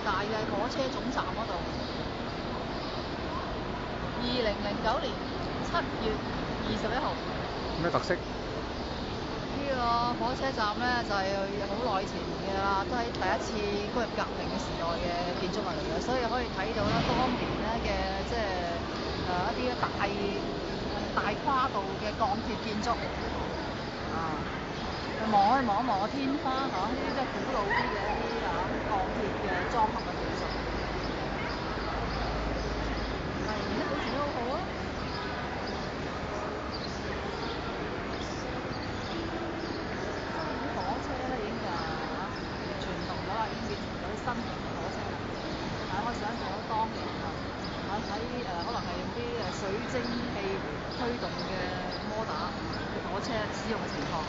大嘅火車總站嗰度。2009年7月21號。咩特色？呢個火車站呢，就係好耐前嘅啦，都係第一次工業革命嘅時代嘅建築物嚟嘅，所以可以睇到啦，當年呢嘅即係一啲大跨度嘅鋼鐵建築啊，可以望一望個天花嚇，呢啲即係古老啲嘅一啲鋼鐵嘅裝嵌嘅技術。係，而家保存得好好啊！啲火車咧已經傳動咗啦，已經變成咗啲新型嘅火車啦。可以想象到當年喺可能係用啲水蒸氣推動嘅摩打嘅火車使用嘅情況。